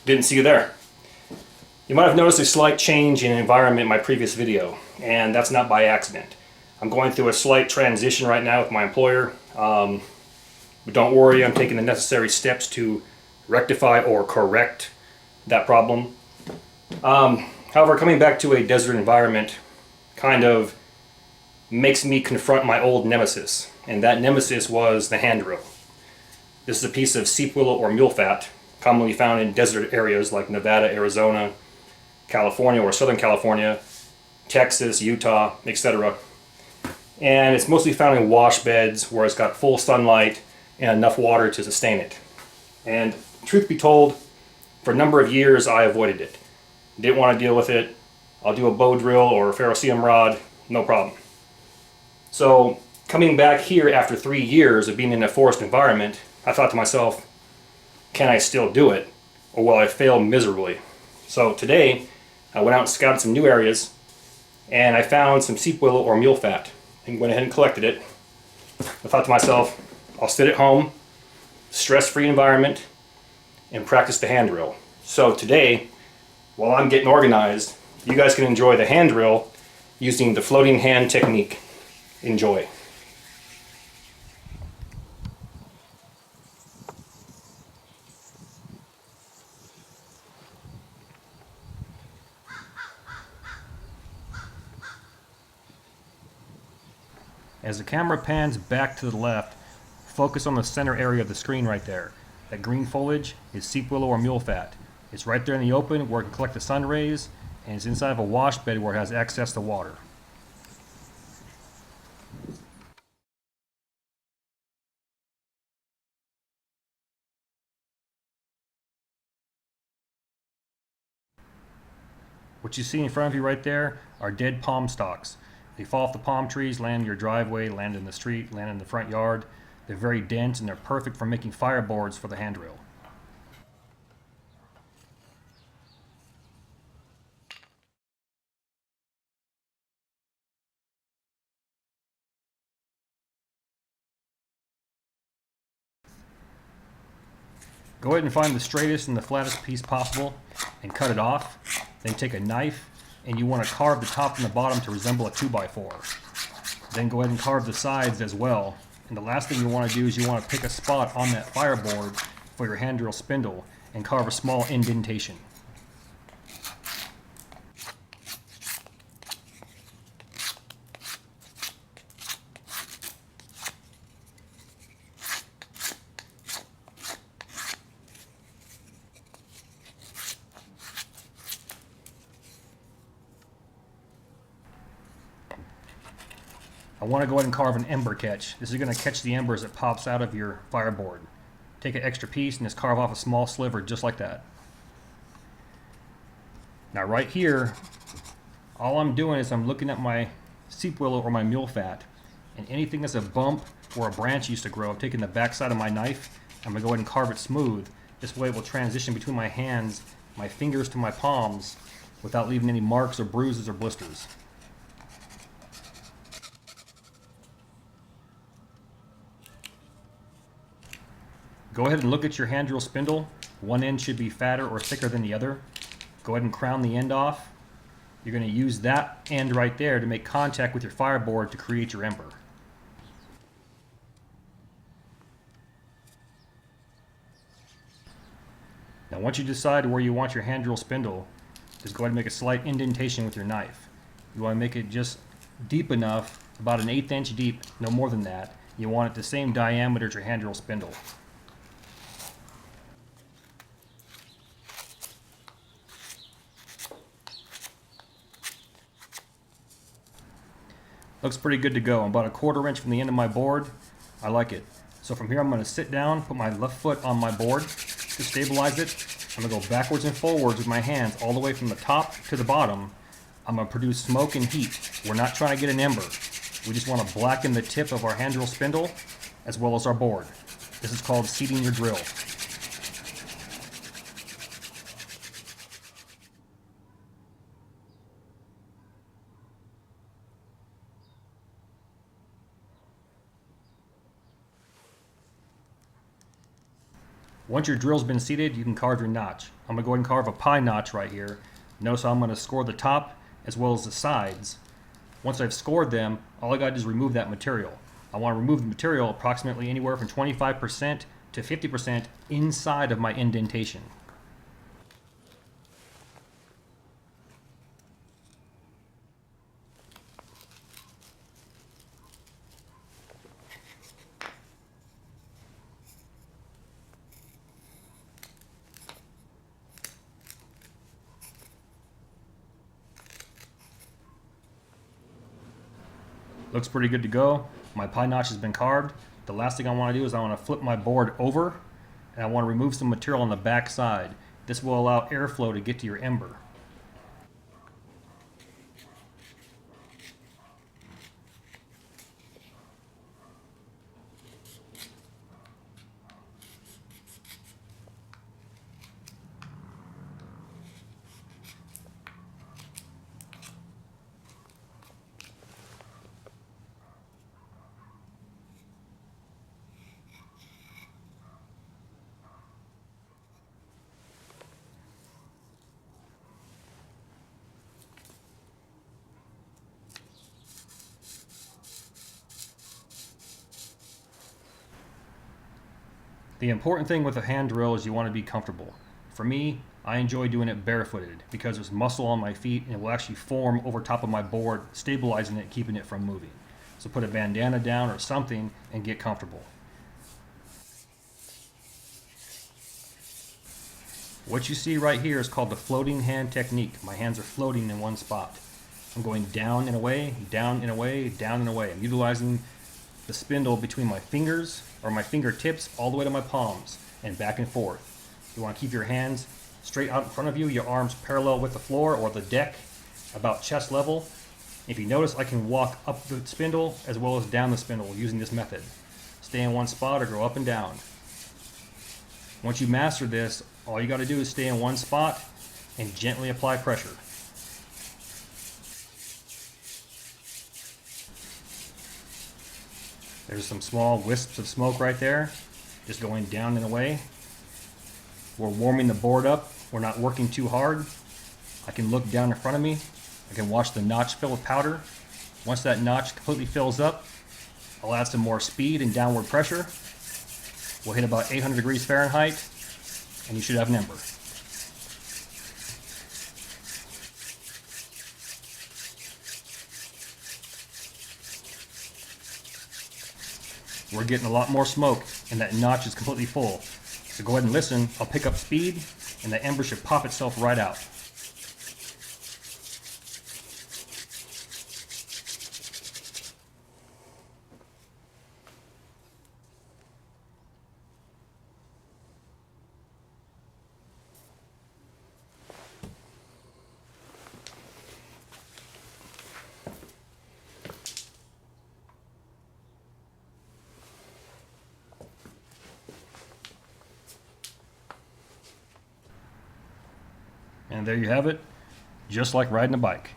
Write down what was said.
Didn't see you there. You might have noticed a slight change in environment in my previous video, and that's not by accident. I'm going through a slight transition right now with my employer, but don't worry, I'm taking the necessary steps to rectify or correct that problem. However, coming back to a desert environment kind of makes me confront my old nemesis, and that nemesis was the hand drill. This is a piece of sheep willow or mule fat, commonly found in desert areas like Nevada, Arizona, California or Southern California, Texas, Utah, etc. And it's mostly found in wash beds where it's got full sunlight and enough water to sustain it. And truth be told, for a number of years I avoided it. Didn't want to deal with it. I'll do a bow drill or a ferrocerium rod, no problem. So coming back here after 3 years of being in a forest environment, I thought to myself, can I still do it, or will I fail miserably? So today, I went out and scouted some new areas, and I found some sheep willow or mule fat, and went ahead and collected it. I thought to myself, I'll sit at home, stress-free environment, and practice the hand drill. So today, while I'm getting organized, you guys can enjoy the hand drill using the floating hand technique. Enjoy. As the camera pans back to the left, focus on the center area of the screen right there. That green foliage is sheep willow or mule fat. It's right there in the open where it can collect the sun rays, and it's inside of a wash bed where it has access to water. What you see in front of you right there are dead palm stalks. They fall off the palm trees, land in your driveway, land in the street, land in the front yard. They're very dense and they're perfect for making fireboards for the hand drill. Go ahead and find the straightest and the flattest piece possible and cut it off. Then take a knife and you want to carve the top and the bottom to resemble a 2x4. Then go ahead and carve the sides as well. And the last thing you want to do is you want to pick a spot on that fireboard for your hand drill spindle and carve a small indentation. I want to go ahead and carve an ember catch. This is going to catch the embers that pops out of your fireboard. Take an extra piece and just carve off a small sliver just like that. Now right here, all I'm doing is I'm looking at my sheep willow or my mule fat, and anything that's a bump or a branch used to grow, I'm taking the back side of my knife, I'm going to go ahead and carve it smooth. This way it will transition between my hands, my fingers to my palms, without leaving any marks or bruises or blisters. Go ahead and look at your hand drill spindle. One end should be fatter or thicker than the other. Go ahead and crown the end off. You're going to use that end right there to make contact with your fireboard to create your ember. Now once you decide where you want your hand drill spindle, just go ahead and make a slight indentation with your knife. You want to make it just deep enough, about an 1/8 inch deep, no more than that. You want it the same diameter as your hand drill spindle. Looks pretty good to go. I'm about a 1/4 inch from the end of my board. I like it. So from here I'm going to sit down, put my left foot on my board to stabilize it. I'm going to go backwards and forwards with my hands all the way from the top to the bottom. I'm going to produce smoke and heat. We're not trying to get an ember. We just want to blacken the tip of our hand drill spindle as well as our board. This is called seating your drill. Once your drill's been seated, you can carve your notch. I'm going to go ahead and carve a pie notch right here. Notice how I'm going to score the top as well as the sides. Once I've scored them, all I got to do is remove that material. I want to remove the material approximately anywhere from 25% to 50% inside of my indentation. Looks pretty good to go. My pie notch has been carved. The last thing I want to do is I want to flip my board over and I want to remove some material on the back side. This will allow airflow to get to your ember. The important thing with a hand drill is you want to be comfortable. For me, I enjoy doing it barefooted because there's muscle on my feet and it will actually form over top of my board, stabilizing it, keeping it from moving. So put a bandana down or something and get comfortable. What you see right here is called the floating hand technique. My hands are floating in one spot. I'm going down and away, down and away, down and away. I'm utilizing the spindle between my fingers or my fingertips all the way to my palms and back and forth. You want to keep your hands straight out in front of you, your arms parallel with the floor or the deck, about chest level. If you notice, I can walk up the spindle as well as down the spindle using this method. Stay in one spot or go up and down. Once you master this, all you got to do is stay in one spot and gently apply pressure. There's some small wisps of smoke right there, just going down and away. We're warming the board up. We're not working too hard. I can look down in front of me. I can watch the notch fill with powder. Once that notch completely fills up, I'll add some more speed and downward pressure. We'll hit about 800 degrees Fahrenheit, and you should have an ember. We're getting a lot more smoke, and that notch is completely full. So go ahead and listen. I'll pick up speed, and the ember should pop itself right out. And there you have it, just like riding a bike.